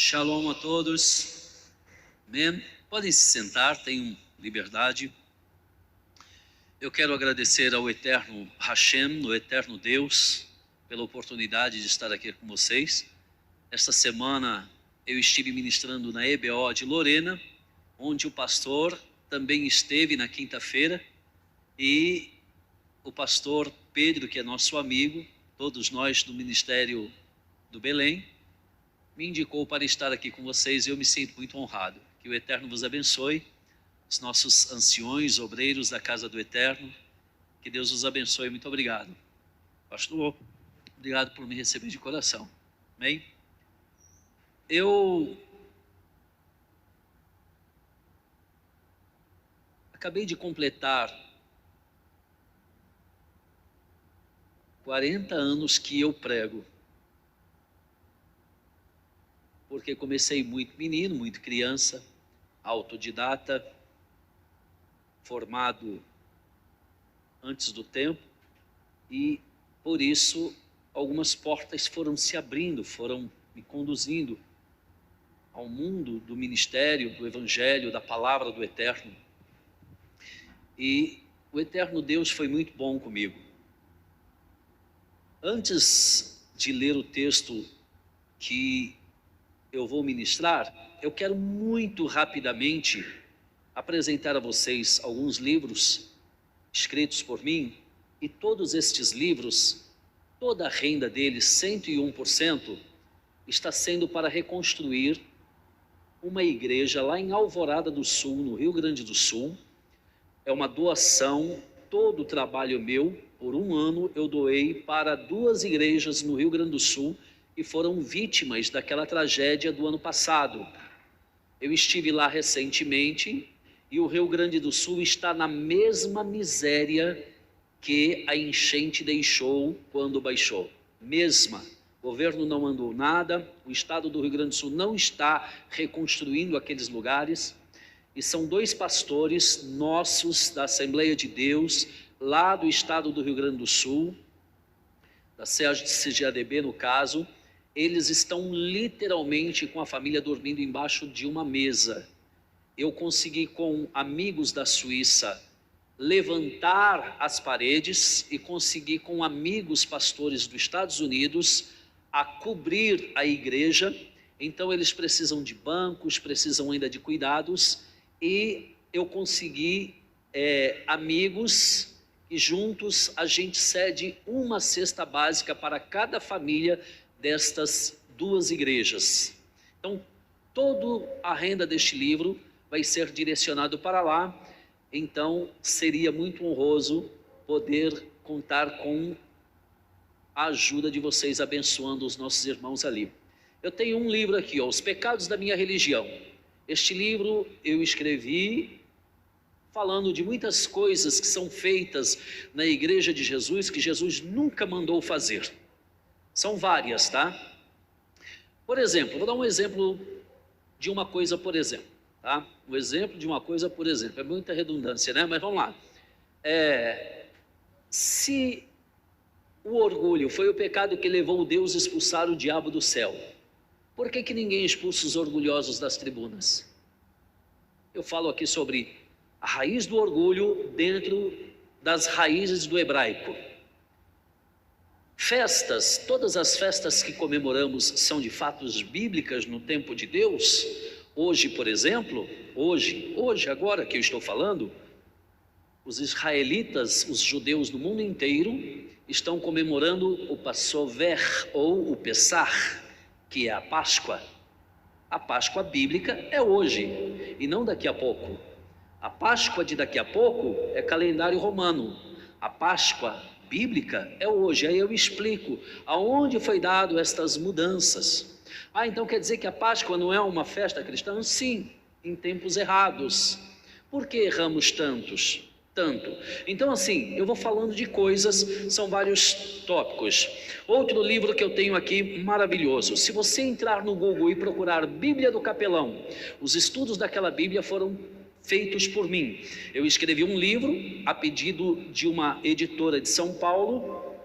Shalom a todos. Amém. Podem se sentar, tenham liberdade. Eu quero agradecer ao eterno Hashem, o eterno Deus, pela oportunidade de estar aqui com vocês. Esta semana eu estive ministrando na EBO de Lorena, onde o pastor também esteve na quinta-feira, e o pastor Pedro, que é nosso amigo, todos nós do Ministério do Belém, me indicou para estar aqui com vocês e eu me sinto muito honrado. Que o Eterno vos abençoe, os nossos anciões, obreiros da casa do Eterno, que Deus os abençoe. Muito obrigado. Pastor, obrigado por me receber de coração. Amém? Eu acabei de completar 40 anos que eu prego. Porque comecei muito menino, muito criança, autodidata, formado antes do tempo, e por isso algumas portas foram se abrindo, foram me conduzindo ao mundo do ministério, do evangelho, da palavra do Eterno. E o Eterno Deus foi muito bom comigo. Antes de ler o texto que eu vou ministrar, eu quero muito rapidamente apresentar a vocês alguns livros escritos por mim, e todos estes livros, toda a renda deles, 101%, está sendo para reconstruir uma igreja lá em Alvorada do Sul, no Rio Grande do Sul. É uma doação, todo o trabalho meu, por um ano eu doei para 2 igrejas no Rio Grande do Sul, e foram vítimas daquela tragédia do ano passado. Eu estive lá recentemente e o Rio Grande do Sul está na mesma miséria que a enchente deixou quando baixou. Mesma. O governo não mandou nada, o estado do Rio Grande do Sul não está reconstruindo aqueles lugares, e são 2 pastores nossos da Assembleia de Deus, lá do estado do Rio Grande do Sul, da CGADB no caso. Eles estão literalmente com a família dormindo embaixo de uma mesa. Eu consegui, com amigos da Suíça, levantar as paredes e consegui, com amigos pastores dos Estados Unidos, a cobrir a igreja. Então eles precisam de bancos, precisam ainda de cuidados, e eu consegui amigos, e juntos a gente cede uma cesta básica para cada família destas 2 igrejas. Então, toda a renda deste livro vai ser direcionado para lá. Então, seria muito honroso poder contar com a ajuda de vocês, abençoando os nossos irmãos ali. Eu tenho um livro aqui, Os Pecados da Minha Religião. Este livro eu escrevi falando de muitas coisas que são feitas na Igreja de Jesus, que Jesus nunca mandou fazer. São várias, tá? Por exemplo, vou dar um exemplo de uma coisa, por exemplo, tá? Um exemplo de uma coisa, por exemplo. É muita redundância, né? Mas vamos lá. Se o orgulho foi o pecado que levou Deus a expulsar o diabo do céu, por que ninguém expulsa os orgulhosos das tribunas? Eu falo aqui sobre a raiz do orgulho dentro das raízes do hebraico. Festas, todas as festas que comemoramos são de fatos bíblicas no tempo de Deus. Hoje, por exemplo, hoje, agora que eu estou falando, os israelitas, os judeus do mundo inteiro, estão comemorando o Passover, ou o Pessah, que é a Páscoa. A Páscoa bíblica é hoje, e não daqui a pouco. A Páscoa de daqui a pouco é calendário romano. A Páscoa bíblica é hoje. Aí eu explico aonde foi dado estas mudanças. Então quer dizer que a Páscoa não é uma festa cristã? Sim, em tempos errados. Por que erramos tanto? Então assim, eu vou falando de coisas, são vários tópicos. Outro livro que eu tenho aqui, maravilhoso. Se você entrar no Google e procurar Bíblia do Capelão, os estudos daquela Bíblia foram feitos por mim. Eu escrevi um livro a pedido de uma editora de São Paulo,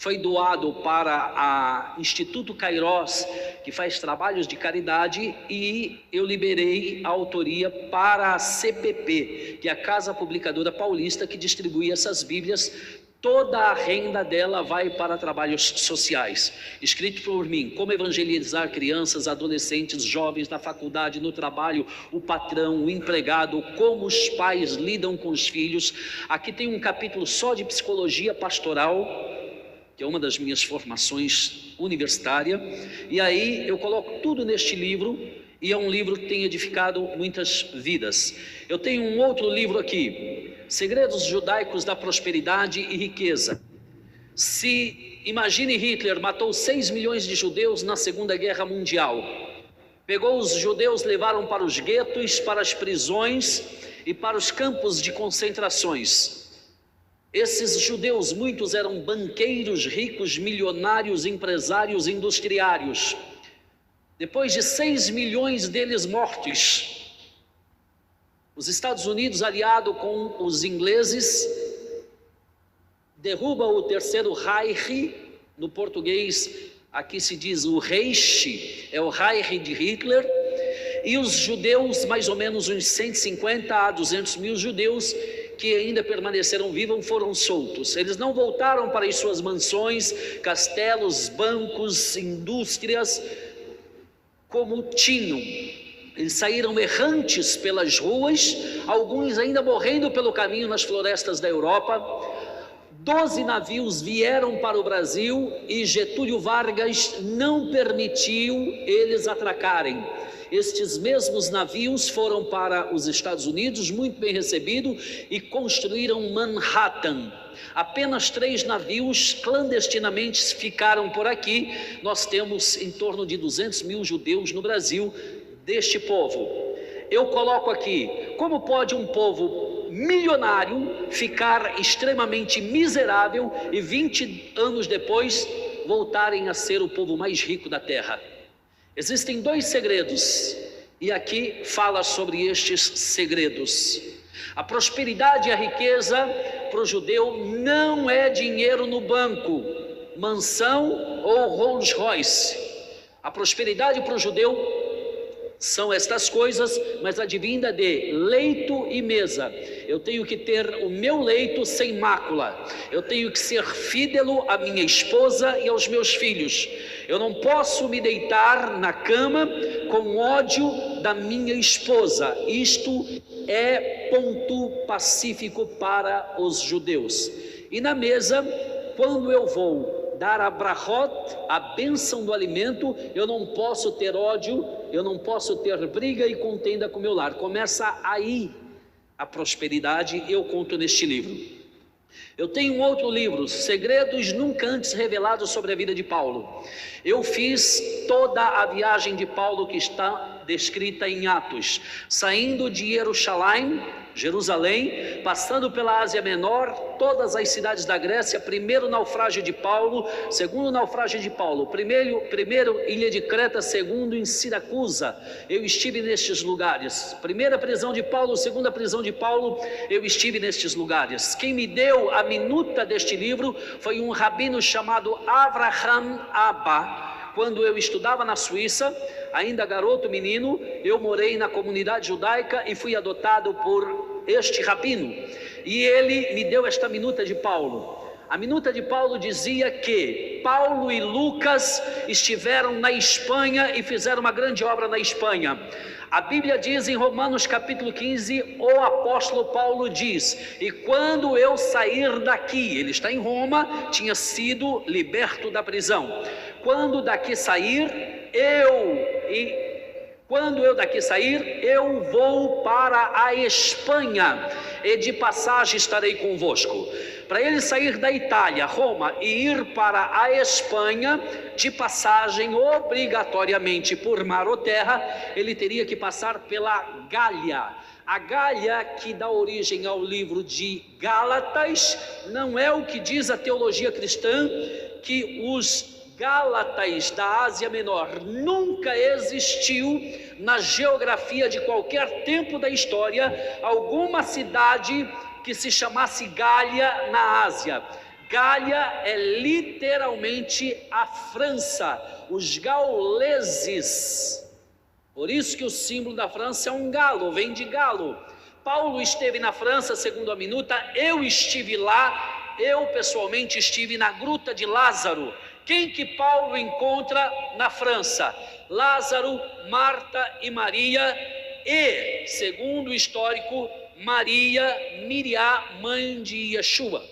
foi doado para a Instituto Kairos, que faz trabalhos de caridade, e eu liberei a autoria para a CPP, que é a Casa Publicadora Paulista, que distribui essas Bíblias. Toda a renda dela vai para trabalhos sociais. Escrito por mim: como evangelizar crianças, adolescentes, jovens na faculdade, no trabalho, o patrão, o empregado, como os pais lidam com os filhos. Aqui tem um capítulo só de psicologia pastoral, que é uma das minhas formações universitária, e aí eu coloco tudo neste livro, e é um livro que tem edificado muitas vidas. Eu tenho um outro livro aqui, Segredos Judaicos da Prosperidade e Riqueza. Imagine, Hitler matou 6 milhões de judeus na Segunda Guerra Mundial. Pegou os judeus, levaram para os guetos, para as prisões e para os campos de concentrações. Esses judeus, muitos eram banqueiros, ricos, milionários, empresários, industriários. Depois de 6 milhões deles mortos, os Estados Unidos, aliado com os ingleses, derruba o Terceiro Reich. No português aqui se diz o Reich, é o Reich de Hitler, e os judeus, mais ou menos uns 150 a 200 mil judeus que ainda permaneceram vivos, foram soltos. Eles não voltaram para as suas mansões, castelos, bancos, indústrias, como tinham. Eles saíram errantes pelas ruas, alguns ainda morrendo pelo caminho nas florestas da Europa. 12 navios vieram para o Brasil e Getúlio Vargas não permitiu eles atracarem. Estes mesmos navios foram para os Estados Unidos, muito bem recebidos, e construíram Manhattan. Apenas 3 navios clandestinamente ficaram por aqui. Nós temos em torno de 200 mil judeus no Brasil deste povo. Eu coloco aqui: como pode um povo milionário ficar extremamente miserável e 20 anos depois voltarem a ser o povo mais rico da terra? Existem 2 segredos, e aqui fala sobre estes segredos. A prosperidade e a riqueza para o judeu não é dinheiro no banco, mansão ou Rolls Royce. A prosperidade para o judeu são estas coisas, mas advinda de leito e mesa. Eu tenho que ter o meu leito sem mácula. Eu tenho que ser fidelo à minha esposa e aos meus filhos. Eu não posso me deitar na cama com ódio da minha esposa. Isto é ponto pacífico para os judeus. E na mesa, quando eu vou dar a brachot, a bênção do alimento, eu não posso ter ódio, eu não posso ter briga e contenda com o meu lar. Começa aí a prosperidade, eu conto neste livro. Eu tenho um outro livro, Segredos Nunca Antes Revelados sobre a Vida de Paulo. Eu fiz toda a viagem de Paulo, que está descrita em Atos, saindo de Jerusalém, passando pela Ásia Menor, todas as cidades da Grécia. Primeiro naufrágio de Paulo, segundo naufrágio de Paulo, primeiro ilha de Creta, segundo em Siracusa. Eu estive nestes lugares. Primeira prisão de Paulo, segunda prisão de Paulo, eu estive nestes lugares. Quem me deu a minuta deste livro foi um rabino chamado Avraham Abba. Quando eu estudava na Suíça, ainda garoto menino, eu morei na comunidade judaica e fui adotado por este rabino. E ele me deu esta minuta de Paulo. A minuta de Paulo dizia que Paulo e Lucas estiveram na Espanha e fizeram uma grande obra na Espanha. A Bíblia diz em Romanos capítulo 15, o apóstolo Paulo diz: e quando eu sair daqui, ele está em Roma, tinha sido liberto da prisão. Quando eu daqui sair, eu vou para a Espanha, e de passagem estarei convosco. Para ele sair da Itália, Roma, e ir para a Espanha, de passagem, obrigatoriamente por mar ou terra, ele teria que passar pela Gália. A Gália, que dá origem ao livro de Gálatas, não é o que diz a teologia cristã, que os Gálatas da Ásia Menor nunca existiu na geografia de qualquer tempo da história alguma cidade que se chamasse Gália na Ásia. Gália é literalmente a França. os gauleses. Por isso que o símbolo da França é um galo, vem de galo. Paulo esteve na França, segundo a minuta, eu estive lá, eu pessoalmente estive na Gruta de Lázaro. Quem que Paulo encontra na França? Lázaro, Marta e Maria e, segundo o histórico, Maria, Miriam, mãe de Yeshua.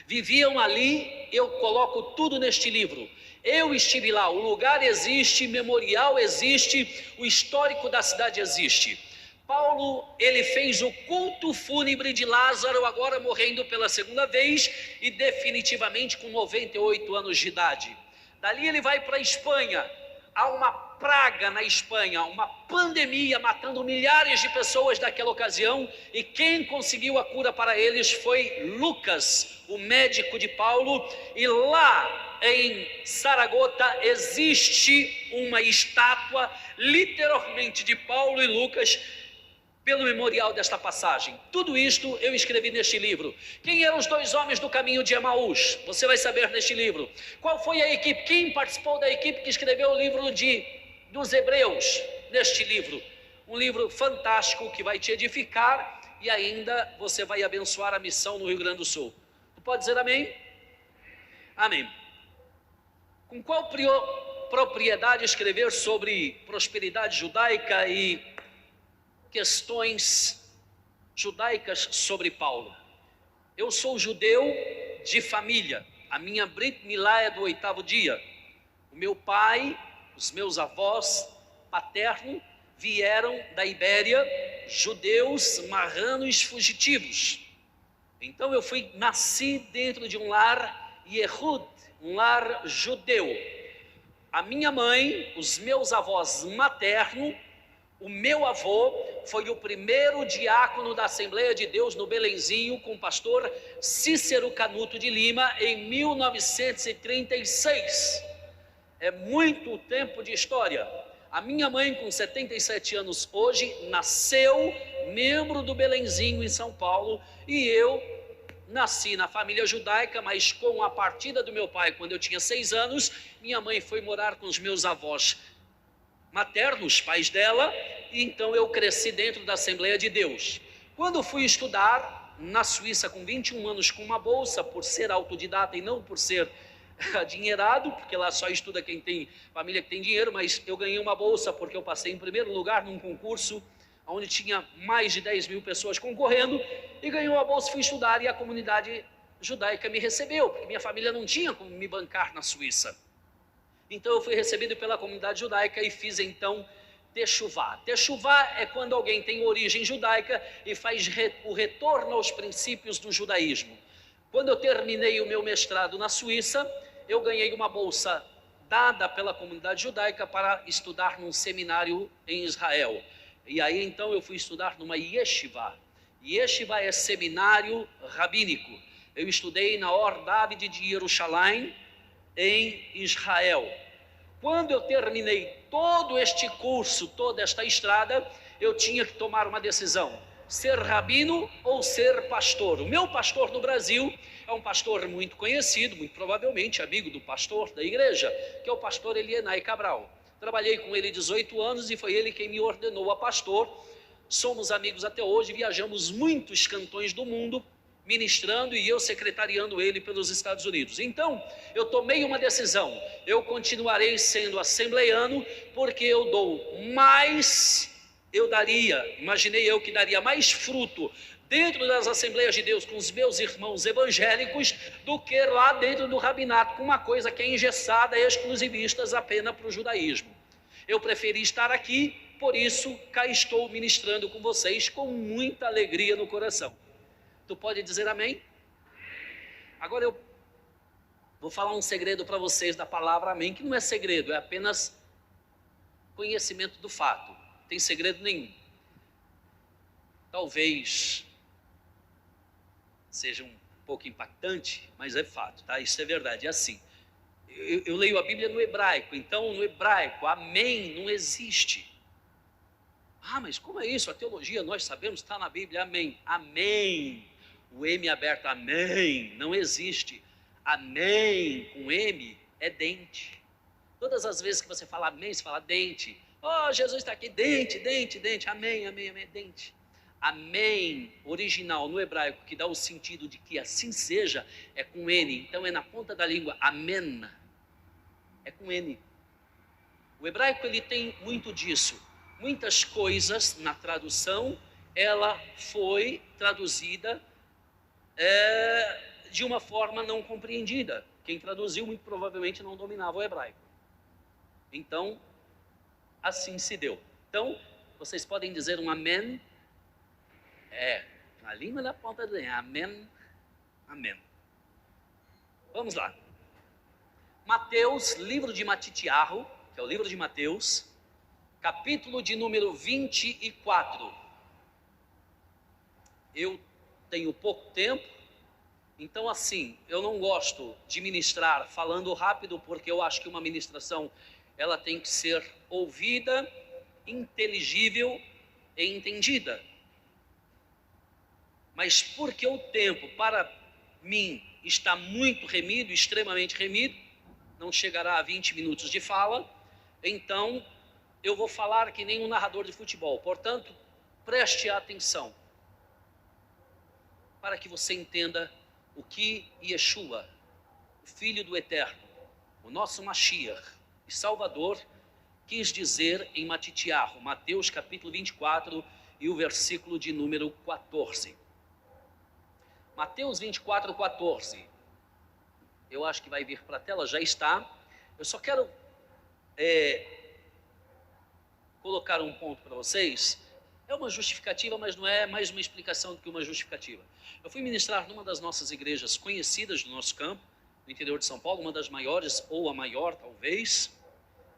Viviam ali, eu coloco tudo neste livro. Eu estive lá, o lugar existe, memorial existe, o histórico da cidade existe. Paulo, ele fez o culto fúnebre de Lázaro, agora morrendo pela segunda vez e definitivamente com 98 anos de idade. Dali ele vai para a Espanha. Há uma praga na Espanha, uma pandemia matando milhares de pessoas naquela ocasião, e quem conseguiu a cura para eles foi Lucas, o médico de Paulo, e lá em Saragota existe uma estátua literalmente de Paulo e Lucas pelo memorial desta passagem. Tudo isto eu escrevi neste livro. Quem eram os dois homens do caminho de Emaús? Você vai saber neste livro. Qual foi a equipe? Quem participou da equipe que escreveu o livro dos Hebreus neste livro? Um livro fantástico que vai te edificar e ainda você vai abençoar a missão no Rio Grande do Sul. Tu pode dizer amém? Amém. Com qual propriedade escrever sobre prosperidade judaica e questões judaicas sobre Paulo? Eu sou judeu de família, a minha Brit Milá é do 8º dia. O meu pai, os meus avós paterno vieram da Ibéria, judeus marranos fugitivos. Então eu nasci dentro de um lar Yehud, um lar judeu. A minha mãe, os meus avós materno, o meu avô foi o primeiro diácono da Assembleia de Deus no Belenzinho com o pastor Cícero Canuto de Lima em 1936. É muito tempo de história. A minha mãe, com 77 anos hoje, nasceu membro do Belenzinho em São Paulo, e eu nasci na família judaica, mas com a partida do meu pai, quando eu tinha 6 anos, minha mãe foi morar com os meus avós maternos, pais dela, e então eu cresci dentro da Assembleia de Deus. Quando fui estudar na Suíça com 21 anos com uma bolsa, por ser autodidata e não por ser adinheirado, porque lá só estuda quem tem família que tem dinheiro, mas eu ganhei uma bolsa porque eu passei em primeiro lugar num concurso onde tinha mais de 10 mil pessoas concorrendo, e ganhei uma bolsa, fui estudar, e a comunidade judaica me recebeu, porque minha família não tinha como me bancar na Suíça. Então eu fui recebido pela comunidade judaica e fiz então Techuvá. Techuvá é quando alguém tem origem judaica e faz o retorno aos princípios do judaísmo. Quando eu terminei o meu mestrado na Suíça, eu ganhei uma bolsa dada pela comunidade judaica para estudar num seminário em Israel. E aí então eu fui estudar numa yeshiva. Yeshiva é seminário rabínico. Eu estudei na Or David de Jerusalém, em Israel. Quando eu terminei todo este curso, toda esta estrada, eu tinha que tomar uma decisão: ser rabino ou ser pastor. O meu pastor no Brasil é um pastor muito conhecido, muito provavelmente amigo do pastor da igreja, que é o pastor Elienay Cabral. Trabalhei com ele 18 anos e foi ele quem me ordenou a pastor. Somos amigos até hoje, viajamos muitos cantões do mundo, ministrando, e eu secretariando ele pelos Estados Unidos. Então, eu tomei uma decisão: eu continuarei sendo assembleiano, porque eu dou mais, imaginei eu que daria mais fruto dentro das Assembleias de Deus com os meus irmãos evangélicos do que lá dentro do rabinato, com uma coisa que é engessada e exclusivista apenas para o judaísmo. Eu preferi estar aqui, por isso cá estou ministrando com vocês com muita alegria no coração. Tu pode dizer amém? Agora eu vou falar um segredo para vocês da palavra amém, que não é segredo, é apenas conhecimento do fato. Não tem segredo nenhum. Talvez seja um pouco impactante, mas é fato, tá? Isso é verdade, é assim. Eu leio a Bíblia no hebraico, então no hebraico, amém não existe. Ah, mas como é isso? A teologia, nós sabemos, está na Bíblia, amém. Amém. O M aberto, amém, não existe. Amém com M é dente. Todas as vezes que você fala amém, você fala dente. Oh, Jesus está aqui, dente, dente, dente, amém, amém, amém, dente. Amém, original no hebraico, que dá o sentido de que assim seja, é com N. Então é na ponta da língua, amém. É com N. O hebraico ele tem muito disso. Muitas coisas na tradução, ela foi traduzida de uma forma não compreendida. Quem traduziu muito provavelmente não dominava o hebraico. Então, assim se deu. Então, vocês podem dizer um amém. A língua da ponta do amém, amém. Vamos lá. Mateus, livro de Matitiarro, que é o livro de Mateus, capítulo de número 24. Eu tenho pouco tempo, então assim, eu não gosto de ministrar falando rápido, porque eu acho que uma ministração, ela tem que ser ouvida, inteligível e entendida. Mas porque o tempo, para mim, está muito remido, extremamente remido, não chegará a 20 minutos de fala, então eu vou falar que nem um narrador de futebol. Portanto, preste atenção, para que você entenda o que Yeshua, o Filho do Eterno, o nosso Mashiach e Salvador, quis dizer em Matitiarro, Mateus capítulo 24 e o versículo de número 14. Mateus 24, 14. Eu acho que vai vir para a tela, já está. Eu só quero colocar um ponto para vocês. É uma justificativa, mas não é mais uma explicação do que uma justificativa. Eu fui ministrar numa das nossas igrejas conhecidas do nosso campo, no interior de São Paulo, uma das maiores, ou a maior talvez,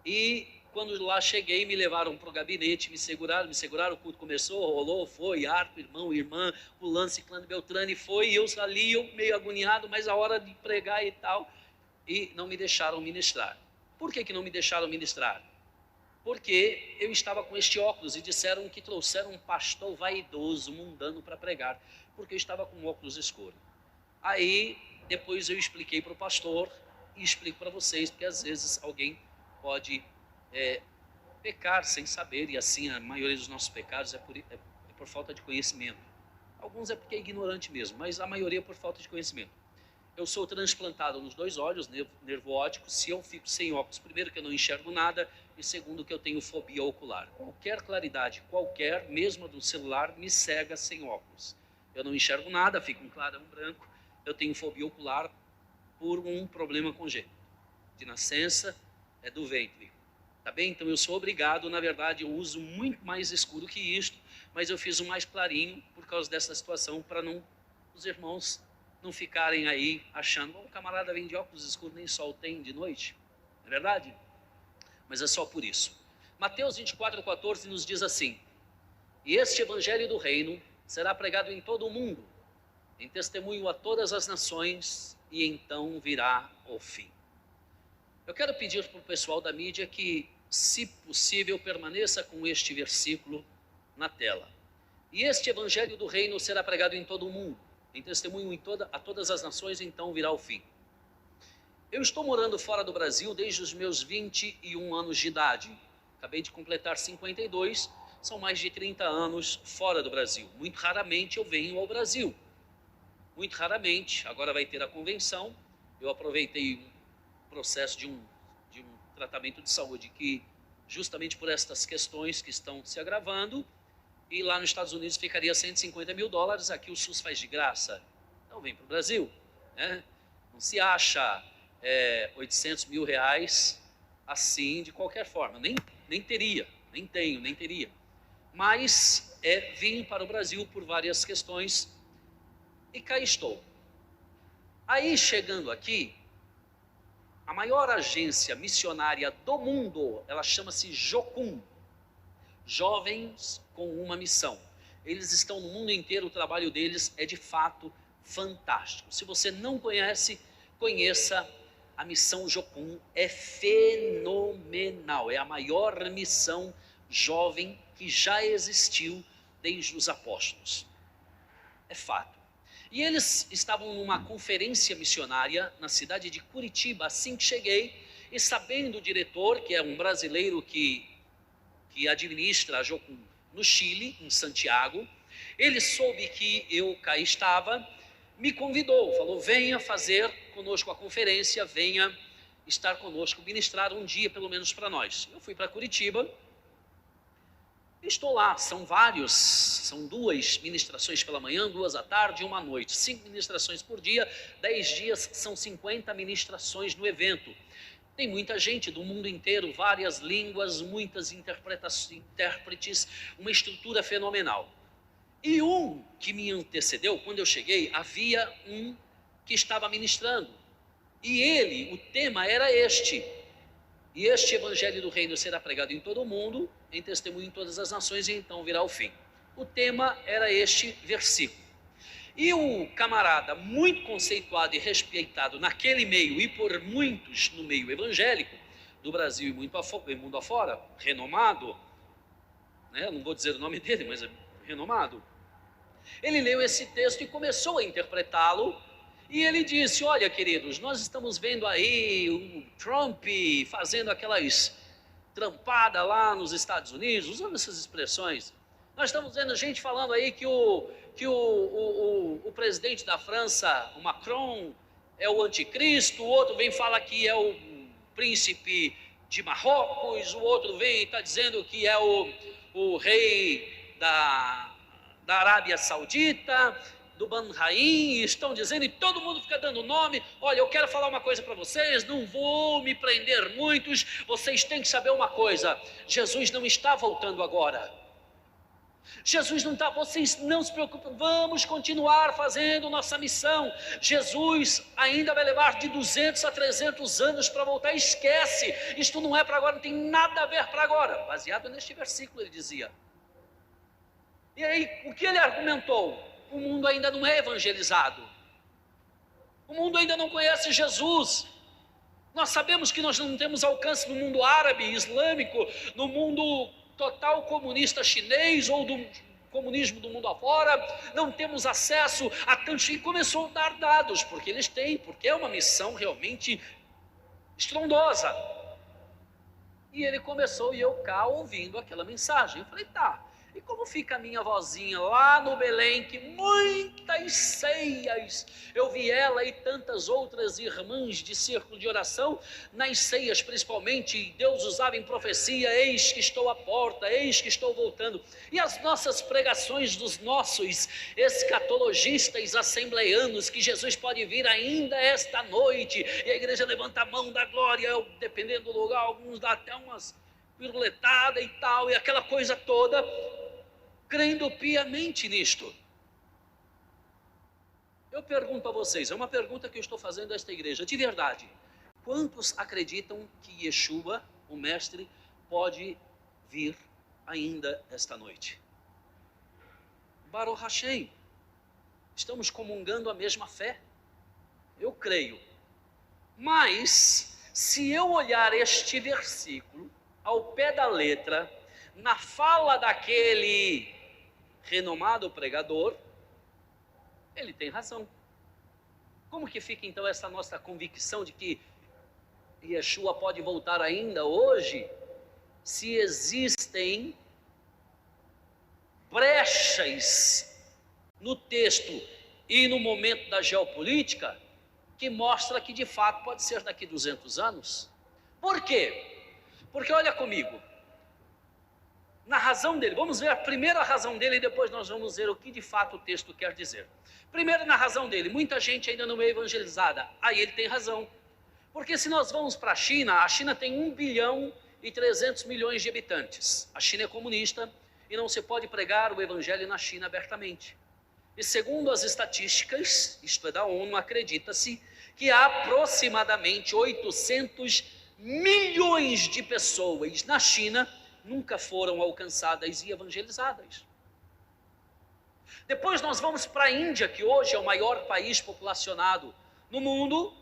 e quando lá cheguei, me levaram para o gabinete, me seguraram, o culto começou, rolou, foi, harpa, irmão, irmã, fulano, ciclano, beltrano, e foi, e eu ali, eu meio agoniado, mas a hora de pregar e tal, e não me deixaram ministrar. Por que não me deixaram ministrar? Porque eu estava com este óculos e disseram que trouxeram um pastor vaidoso, mundano, para pregar, porque eu estava com um óculos escuro. Aí, depois eu expliquei para o pastor, e explico para vocês, porque às vezes alguém pode pecar sem saber, e assim a maioria dos nossos pecados é por falta de conhecimento. Alguns é porque é ignorante mesmo, mas a maioria é por falta de conhecimento. Eu sou transplantado nos dois olhos, nervo óptico. Se eu fico sem óculos, primeiro que eu não enxergo nada, e segundo que eu tenho fobia ocular. Qualquer claridade, mesmo do celular, me cega sem óculos. Eu não enxergo nada, fica um clarão branco. Eu tenho fobia ocular por um problema congênito. De nascença, é do ventre. Tá bem? Então eu sou obrigado, na verdade eu uso muito mais escuro que isto, mas eu fiz o mais clarinho por causa dessa situação, para os irmãos não ficarem aí achando, o camarada vem de óculos escuros, nem sol tem de noite. Não é verdade? Mas é só por isso. Mateus 24, 14 nos diz assim: e este evangelho do reino será pregado em todo o mundo, em testemunho a todas as nações, e então virá o fim. Eu quero pedir para o pessoal da mídia que, se possível, permaneça com este versículo na tela. E este evangelho do reino será pregado em todo o mundo, em testemunho a todas as nações, então virá o fim. Eu estou morando fora do Brasil desde os meus 21 anos de idade. Acabei de completar 52, são mais de 30 anos fora do Brasil. Muito raramente eu venho ao Brasil. Muito raramente, agora vai ter a convenção. Eu aproveitei um processo de um tratamento de saúde que, justamente por estas questões que estão se agravando, e lá nos Estados Unidos ficaria $150 mil, aqui o SUS faz de graça. Então vem para o Brasil, né? Não se acha $800 mil assim de qualquer forma, nem teria, nem teria. Mas vim para o Brasil por várias questões e cá estou. Aí chegando aqui, a maior agência missionária do mundo, ela chama-se Jocum, Jovens com uma Missão. Eles estão no mundo inteiro, o trabalho deles é de fato fantástico. Se você não conhece, conheça a missão Jocum, é fenomenal. É a maior missão jovem que já existiu desde os apóstolos. É fato. E eles estavam numa conferência missionária na cidade de Curitiba. Assim que cheguei, e sabendo o diretor, que é um brasileiro que administra a Jocum no Chile, em Santiago, ele soube que eu cá estava, me convidou, falou, venha fazer conosco a conferência, venha estar conosco, ministrar um dia pelo menos para nós. Eu fui para Curitiba, estou lá, são 2 ministrações pela manhã, 2 à tarde e 1 à noite, 5 ministrações por dia, 10 dias, são 50 ministrações no evento. Tem muita gente do mundo inteiro, várias línguas, muitas intérpretes, uma estrutura fenomenal. E um que me antecedeu, quando eu cheguei, havia um que estava ministrando. E o tema era este. E este evangelho do reino será pregado em todo o mundo, em testemunho em todas as nações, e então virá o fim. O tema era este versículo. E o camarada, muito conceituado e respeitado naquele meio e por muitos no meio evangélico, do Brasil e mundo afora, renomado, né? Não vou dizer o nome dele, mas é renomado, ele leu esse texto e começou a interpretá-lo, e ele disse, olha queridos, nós estamos vendo aí o Trump fazendo aquelas trampadas lá nos Estados Unidos, usando essas expressões. Nós estamos vendo gente falando aí que o presidente da França, o Macron, é o anticristo, o outro vem falar que é o príncipe de Marrocos, o outro vem e está dizendo que é o rei da Arábia Saudita, do Bahrein, estão dizendo, e todo mundo fica dando nome. Olha, eu quero falar uma coisa para vocês, não vou me prender muitos, vocês têm que saber uma coisa, Jesus não está voltando agora. Jesus não está, vocês não se preocupem, vamos continuar fazendo nossa missão. Jesus ainda vai levar de 200 a 300 anos para voltar, esquece, isto não é para agora, não tem nada a ver para agora. Baseado neste versículo ele dizia. E aí, o que ele argumentou? O mundo ainda não é evangelizado. O mundo ainda não conhece Jesus. Nós sabemos que nós não temos alcance no mundo árabe, islâmico, no mundo total comunista chinês ou do comunismo do mundo afora, não temos acesso a tantos, e começou a dar dados, porque eles têm, porque é uma missão realmente estrondosa. E ele começou, e eu cá ouvindo aquela mensagem, eu falei, tá, e como fica a minha vozinha lá no Belém, que muitas ceias, eu vi ela e tantas outras irmãs de círculo de oração, nas ceias principalmente, Deus usava em profecia, eis que estou à porta, eis que estou voltando. E as nossas pregações dos nossos escatologistas assembleianos, que Jesus pode vir ainda esta noite, e a igreja levanta a mão da glória, dependendo do lugar, alguns dá até umas piruletadas e tal, e aquela coisa toda, crendo piamente nisto. Eu pergunto a vocês, é uma pergunta que eu estou fazendo a esta igreja, de verdade, quantos acreditam que Yeshua, o mestre, pode vir ainda esta noite? Baruch Hashem, estamos comungando a mesma fé, eu creio, mas se eu olhar este versículo ao pé da letra, na fala daquele renomado pregador, ele tem razão. Como que fica então essa nossa convicção de que Yeshua pode voltar ainda hoje, se existem brechas no texto e no momento da geopolítica que mostra que de fato pode ser daqui 200 anos? Por quê? Porque olha comigo, na razão dele, vamos ver a primeira razão dele e depois nós vamos ver o que de fato o texto quer dizer. Primeiro, na razão dele, muita gente ainda não é evangelizada, aí ele tem razão. Porque se nós vamos para a China tem 1 bilhão e 300 milhões de habitantes. A China é comunista e não se pode pregar o evangelho na China abertamente. E segundo as estatísticas, isto é da ONU, acredita-se que há aproximadamente 800 milhões de pessoas na China nunca foram alcançadas e evangelizadas. Depois nós vamos para a Índia, que hoje é o maior país populacionado no mundo,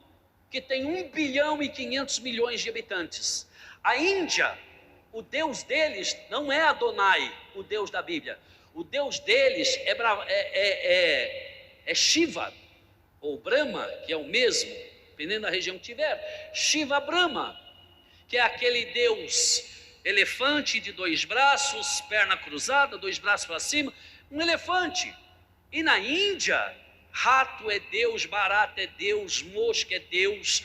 que tem 1 bilhão e 500 milhões de habitantes. A Índia, o Deus deles não é Adonai, o Deus da Bíblia. O Deus deles é Shiva, ou Brahma, que é o mesmo, dependendo da região que tiver. Shiva Brahma. que é aquele Deus elefante de 2 braços, perna cruzada, 2 braços para cima, um elefante. E na Índia, rato é Deus, barata é Deus, mosca é Deus,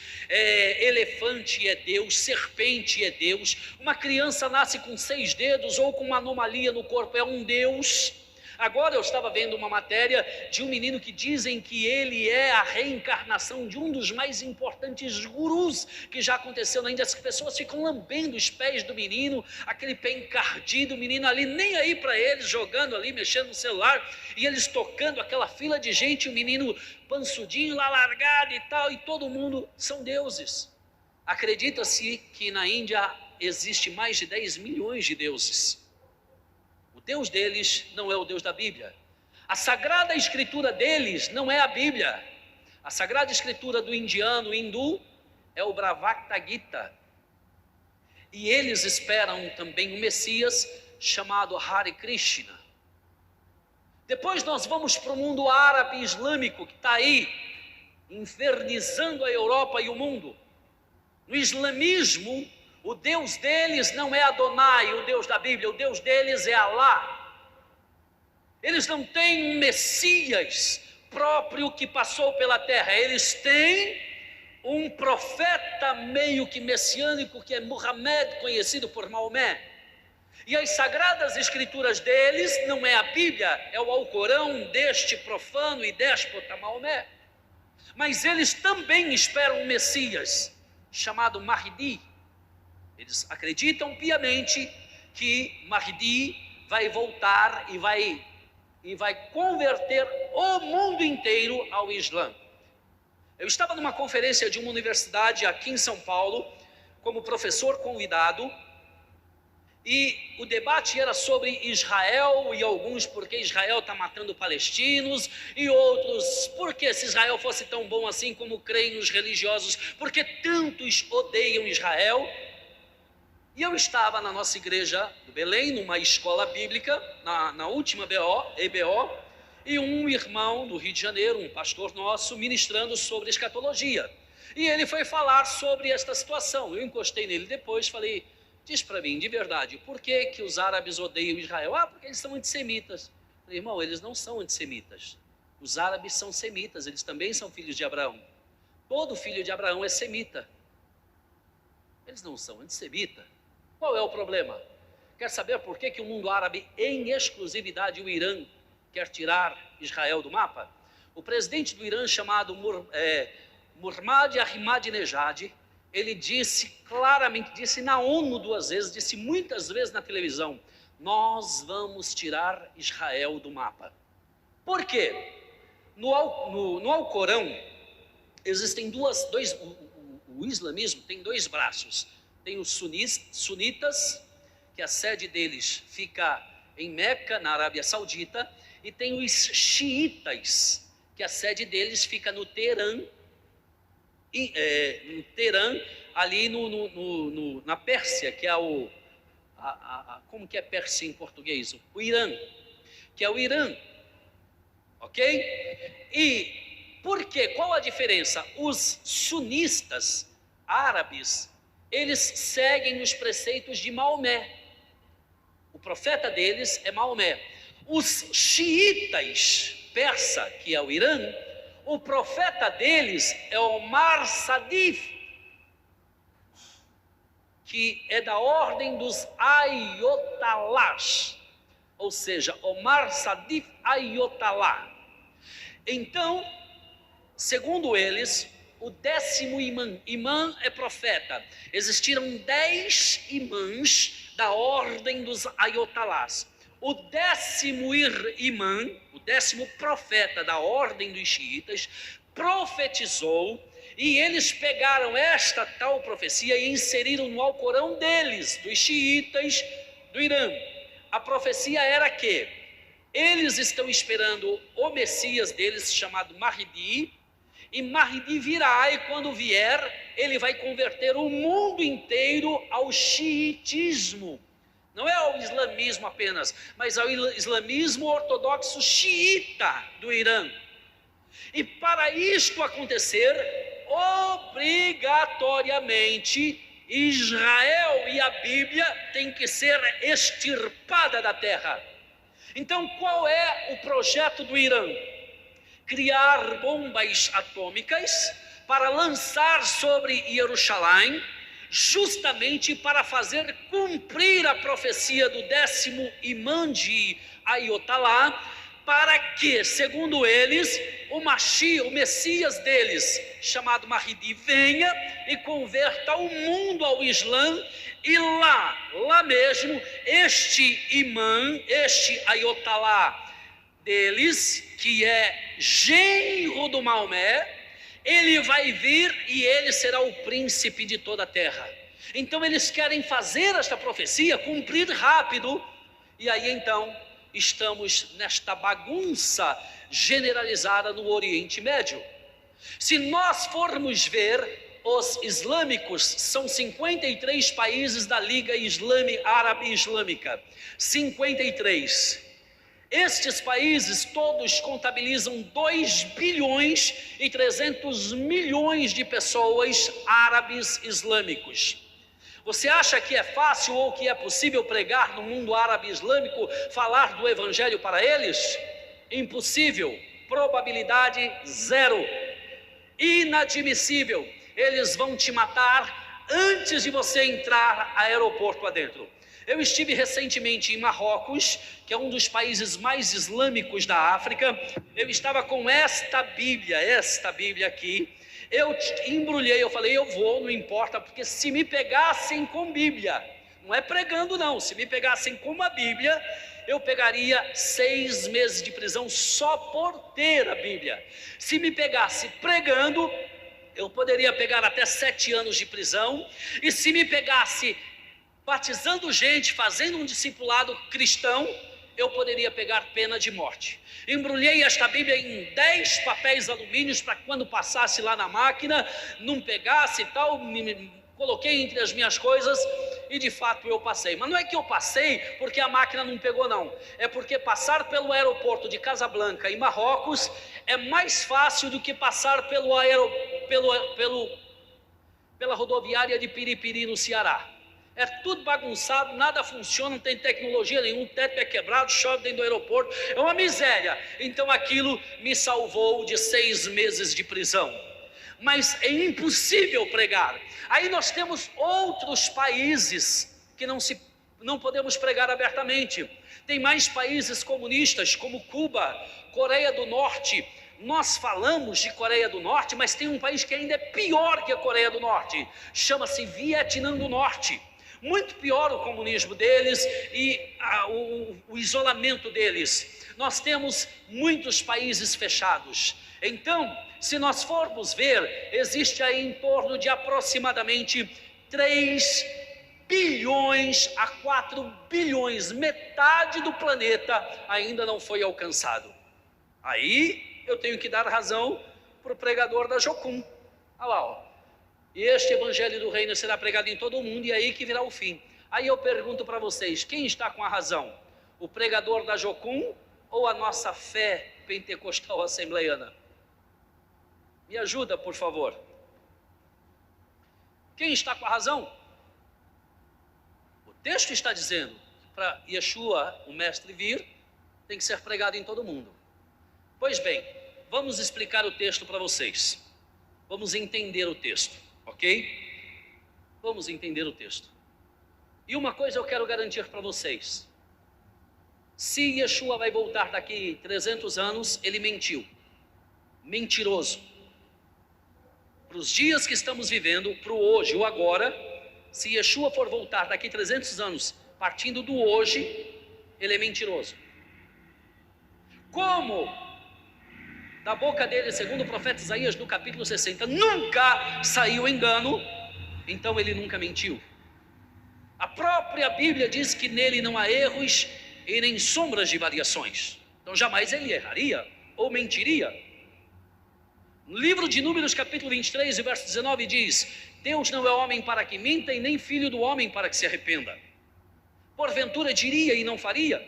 elefante é Deus, serpente é Deus. Uma criança nasce com 6 dedos ou com uma anomalia no corpo, é um Deus. Agora eu estava vendo uma matéria de um menino que dizem que ele é a reencarnação de um dos mais importantes gurus que já aconteceu na Índia. As pessoas ficam lambendo os pés do menino, aquele pé encardido, o menino ali nem aí para eles, jogando ali, mexendo no celular, e eles tocando aquela fila de gente, o menino pansudinho lá largado e tal, e todo mundo são deuses. Acredita-se que na Índia existe mais de 10 milhões de deuses. O Deus deles não é o Deus da Bíblia. A Sagrada Escritura deles não é a Bíblia. A Sagrada Escritura do indiano, hindu, é o Bhagavad Gita. E eles esperam também um Messias chamado Hare Krishna. Depois nós vamos para o mundo árabe islâmico, que está aí, infernizando a Europa e o mundo. No islamismo, o Deus deles não é Adonai, o Deus da Bíblia, o Deus deles é Alá. Eles não têm um Messias próprio que passou pela terra, eles têm um profeta meio que messiânico, que é Muhammad, conhecido por Maomé. E as sagradas escrituras deles não é a Bíblia, é o Alcorão deste profano e déspota Maomé. Mas eles também esperam um Messias chamado Mahdi. Eles acreditam piamente que Mahdi vai voltar e vai converter o mundo inteiro ao Islã. Eu estava numa conferência de uma universidade aqui em São Paulo, como professor convidado, e o debate era sobre Israel, e alguns porque Israel está matando palestinos, e outros porque se Israel fosse tão bom assim como creem os religiosos, porque tantos odeiam Israel. E eu estava na nossa igreja do Belém, numa escola bíblica, na última EBO, e um irmão do Rio de Janeiro, um pastor nosso, ministrando sobre escatologia. E ele foi falar sobre esta situação. Eu encostei nele depois, falei, diz para mim, de verdade, por que os árabes odeiam Israel? Ah, porque eles são antissemitas. Eu falei, irmão, eles não são antissemitas. Os árabes são semitas, eles também são filhos de Abraão. Todo filho de Abraão é semita. Eles não são antissemitas. Qual é o problema? Quer saber por que o mundo árabe, em exclusividade o Irã, quer tirar Israel do mapa? O presidente do Irã, chamado Muhammad Ahmadinejad, ele disse claramente, disse na ONU 2 vezes, disse muitas vezes na televisão, nós vamos tirar Israel do mapa. Por quê? No Alcorão, existem o islamismo tem 2 braços. Tem os sunitas, que a sede deles fica em Meca, na Arábia Saudita, e tem os xiitas, que a sede deles fica no Teherã, ali na Pérsia, que é como que é Pérsia em português? O Irã, que é o Irã, ok? E por quê? Qual a diferença? Os sunistas árabes, eles seguem os preceitos de Maomé. O profeta deles é Maomé. Os xiitas persa, que é o Irã, o profeta deles é Omar Sadif, que é da ordem dos Ayatollahs, ou seja, Omar Sadif Ayatollah. Então, segundo eles, o 10º imã é profeta. Existiram 10 imãs da ordem dos Ayatollahs. O 10º imã, o 10º profeta da ordem dos xiitas, profetizou, e eles pegaram esta tal profecia e inseriram no Alcorão deles, dos xiitas do Irã. A profecia era que eles estão esperando o Messias deles, chamado Mahdi, e Mahdi virá, e quando vier, ele vai converter o mundo inteiro ao xiitismo. Não é ao islamismo apenas, mas ao islamismo ortodoxo xiita do Irã. E para isto acontecer, obrigatoriamente, Israel e a Bíblia têm que ser extirpada da terra. Então, qual é o projeto do Irã? Criar bombas atômicas para lançar sobre Jerusalém, justamente para fazer cumprir a profecia do 10º imã de Ayotalá, para que, segundo eles, o Messias deles, chamado Mahdi, venha e converta o mundo ao Islã, e lá mesmo, este imã, este Ayotalá deles, que é genro do Maomé, ele vai vir e ele será o príncipe de toda a terra. Então eles querem fazer esta profecia cumprir rápido, e aí então estamos nesta bagunça generalizada no Oriente Médio. Se nós formos ver, os islâmicos são 53 países da Liga Árabe Islâmica, 53. Estes países todos contabilizam 2 bilhões e 300 milhões de pessoas árabes islâmicos. Você acha que é fácil ou que é possível pregar no mundo árabe islâmico, falar do evangelho para eles? Impossível, probabilidade 0, inadmissível. Eles vão te matar antes de você entrar aeroporto adentro. Eu estive recentemente em Marrocos, que é um dos países mais islâmicos da África. Eu estava com esta Bíblia aqui. Eu embrulhei, eu falei, eu vou, não importa, porque se me pegassem com Bíblia, não é pregando não, se me pegassem com uma Bíblia, eu pegaria 6 meses de prisão só por ter a Bíblia. Se me pegasse pregando, eu poderia pegar até 7 anos de prisão, e se me pegasse batizando gente, fazendo um discipulado cristão, eu poderia pegar pena de morte. Embrulhei esta Bíblia em 10 papéis alumínios para quando passasse lá na máquina, não pegasse e tal, coloquei entre as minhas coisas e de fato eu passei. Mas não é que eu passei porque a máquina não pegou não, é porque passar pelo aeroporto de Casablanca em Marrocos é mais fácil do que passar pela rodoviária de Piripiri no Ceará. É tudo bagunçado, nada funciona, não tem tecnologia nenhuma, o teto é quebrado, chove dentro do aeroporto, é uma miséria. Então aquilo me salvou de 6 meses de prisão. Mas é impossível pregar. Aí nós temos outros países que não podemos pregar abertamente. Tem mais países comunistas como Cuba, Coreia do Norte. Nós falamos de Coreia do Norte, mas tem um país que ainda é pior que a Coreia do Norte, chama-se Vietnã do Norte. Muito pior o comunismo deles e o isolamento deles. Nós temos muitos países fechados. Então, se nós formos ver, existe aí em torno de aproximadamente 3 bilhões a 4 bilhões, metade do planeta ainda não foi alcançado. Aí eu tenho que dar razão para o pregador da Jocum. Olha lá, ó. E este evangelho do reino será pregado em todo o mundo, e aí que virá o fim. Aí eu pergunto para vocês, quem está com a razão? O pregador da Jocum ou a nossa fé pentecostal assembleiana? Me ajuda, por favor. Quem está com a razão? O texto está dizendo que para Yeshua, o mestre, vir, tem que ser pregado em todo o mundo. Pois bem, vamos explicar o texto para vocês. Vamos entender o texto. Ok? Vamos entender o texto. E uma coisa eu quero garantir para vocês. Se Yeshua vai voltar daqui 300 anos, ele mentiu. Mentiroso. Para os dias que estamos vivendo, para o hoje, o agora, se Yeshua for voltar daqui 300 anos, partindo do hoje, ele é mentiroso. Como? Da boca dele, segundo o profeta Isaías, no capítulo 60, nunca saiu engano, então ele nunca mentiu. A própria Bíblia diz que nele não há erros e nem sombras de variações. Então jamais ele erraria ou mentiria. No livro de Números, capítulo 23, verso 19, diz: Deus não é homem para que minta, e nem filho do homem para que se arrependa. Porventura diria e não faria?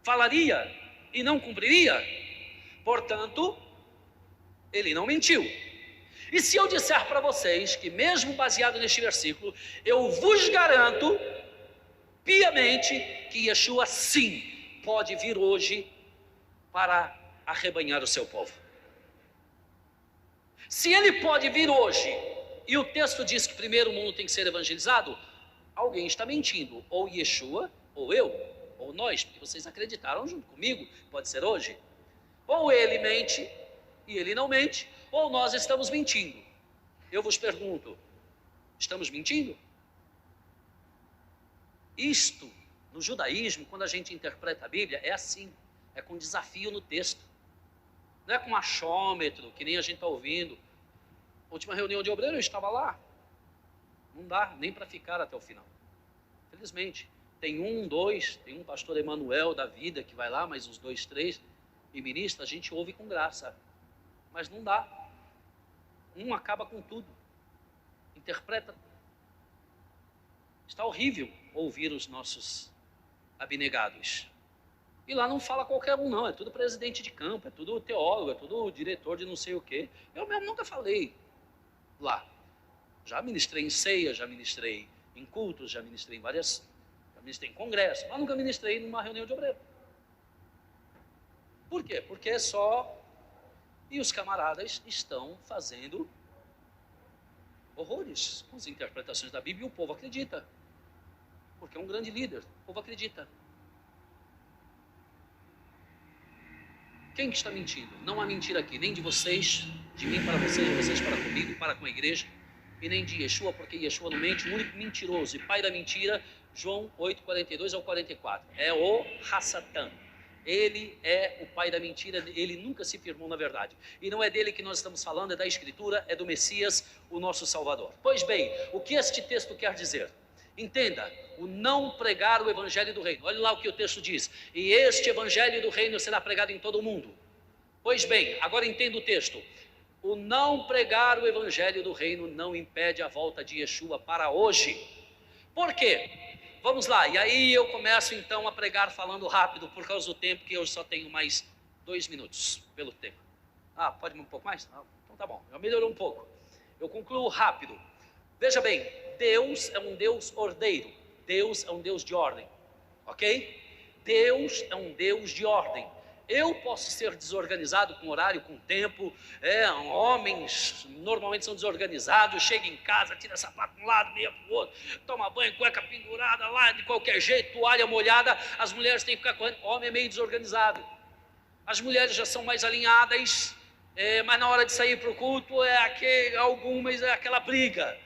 Falaria e não cumpriria? Portanto, ele não mentiu. E se eu disser para vocês que, mesmo baseado neste versículo, eu vos garanto piamente que Yeshua sim pode vir hoje para arrebanhar o seu povo. Se ele pode vir hoje, e o texto diz que primeiro o mundo tem que ser evangelizado, alguém está mentindo, ou Yeshua, ou eu, ou nós, porque vocês acreditaram junto comigo, pode ser hoje. Ou ele mente, e ele não mente, ou nós estamos mentindo. Eu vos pergunto, estamos mentindo? Isto, no judaísmo, quando a gente interpreta a Bíblia, é assim, é com desafio no texto. Não é com achômetro, que nem a gente está ouvindo. A última reunião de obreiro eu estava lá. Não dá nem para ficar até o final. Felizmente, tem um pastor Emanuel da vida que vai lá, mas os 2, 3, e ministra, a gente ouve com graça. Mas não dá. Um acaba com tudo. Interpreta. Está horrível ouvir os nossos abnegados. E lá não fala qualquer um não, é tudo presidente de campo, é tudo teólogo, é tudo diretor de não sei o quê. Eu mesmo nunca falei lá. Já ministrei em ceia, já ministrei em cultos, já ministrei em já ministrei em congresso, mas nunca ministrei numa reunião de obreiro. Por quê? Porque é só... E os camaradas estão fazendo horrores com as interpretações da Bíblia e o povo acredita. Porque é um grande líder, o povo acredita. Quem que está mentindo? Não há mentira aqui, nem de vocês, de mim para vocês, de vocês para comigo, para com a igreja, e nem de Yeshua, porque Yeshua não mente. O único mentiroso e pai da mentira, João 8, 42 ao 44, é o Hassatan. Ele é o pai da mentira, ele nunca se firmou na verdade. E não é dele que nós estamos falando, é da Escritura, é do Messias, o nosso Salvador. Pois bem, o que este texto quer dizer? Entenda, o não pregar o evangelho do reino. Olha lá o que o texto diz. E este evangelho do reino será pregado em todo o mundo. Pois bem, agora entenda o texto. O não pregar o evangelho do reino não impede a volta de Yeshua para hoje. Por quê? Vamos lá, e aí eu começo então a pregar falando rápido por causa do tempo, que eu só tenho mais 2 minutos pelo tempo. Ah, pode um pouco mais? Ah, então tá bom, já melhorou um pouco. Eu concluo rápido. Veja bem, Deus é um Deus ordeiro, Deus é um Deus de ordem, ok? Deus é um Deus de ordem. Eu posso ser desorganizado com horário, com tempo, homens normalmente são desorganizados, chega em casa, tira sapato de um lado, meia para o outro, toma banho, cueca pendurada lá, de qualquer jeito, toalha molhada, as mulheres têm que ficar correndo, homem é meio desorganizado. As mulheres já são mais alinhadas, mas na hora de sair para o culto, algumas é aquela briga.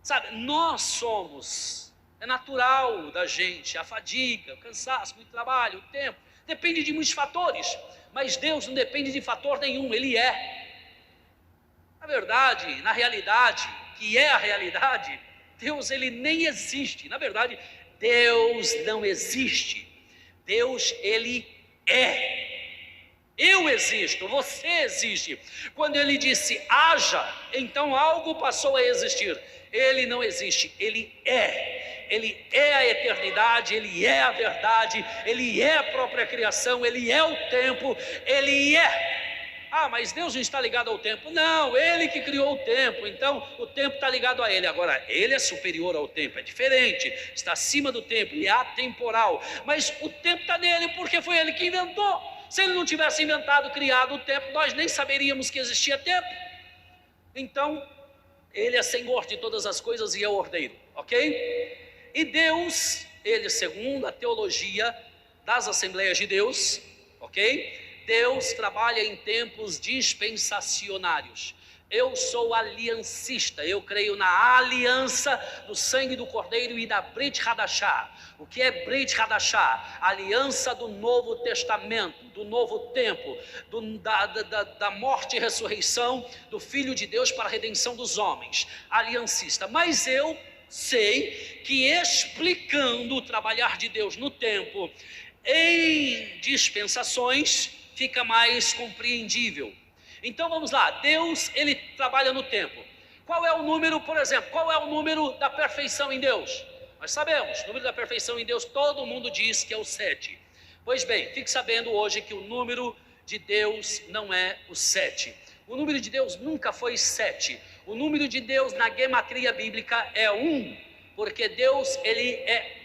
Sabe, nós somos, é natural da gente, a fadiga, o cansaço, muito trabalho, o tempo, depende de muitos fatores, mas Deus não depende de fator nenhum, Ele é. Na verdade, na realidade, que é a realidade, Deus Ele nem existe, na verdade, Deus não existe, Deus Ele é. Eu existo, você existe. Quando Ele disse haja, então algo passou a existir. Ele não existe, Ele é. Ele é a eternidade, Ele é a verdade, Ele é a própria criação, Ele é o tempo, Ele é. Ah, mas Deus não está ligado ao tempo. Não, Ele que criou o tempo, então o tempo está ligado a Ele. Agora, Ele é superior ao tempo, é diferente, está acima do tempo, Ele é atemporal. Mas o tempo está nele porque foi Ele que inventou. Se Ele não tivesse inventado, criado o tempo, nós nem saberíamos que existia tempo. Então, Ele é Senhor de todas as coisas e é o ordeiro, ok? E Deus, Ele, segundo a teologia das Assembleias de Deus, ok? Deus trabalha em tempos dispensacionários. Eu sou aliancista, eu creio na aliança do sangue do Cordeiro e da Brit Hadashah. O que é Brit Hadashah? A aliança do Novo Testamento, do Novo Tempo, da morte e ressurreição do Filho de Deus para a redenção dos homens. Aliancista. Mas eu sei que explicando o trabalhar de Deus no tempo em dispensações fica mais compreendível. Então vamos lá, Deus Ele trabalha no tempo. Qual é o número, por exemplo, qual é o número da perfeição em Deus? Nós sabemos, o número da perfeição em Deus, todo mundo diz que é o 7. Pois bem, fique sabendo hoje que o número de Deus não é o 7. O número de Deus nunca foi 7. O número de Deus na gematria bíblica é 1, porque Deus, ele é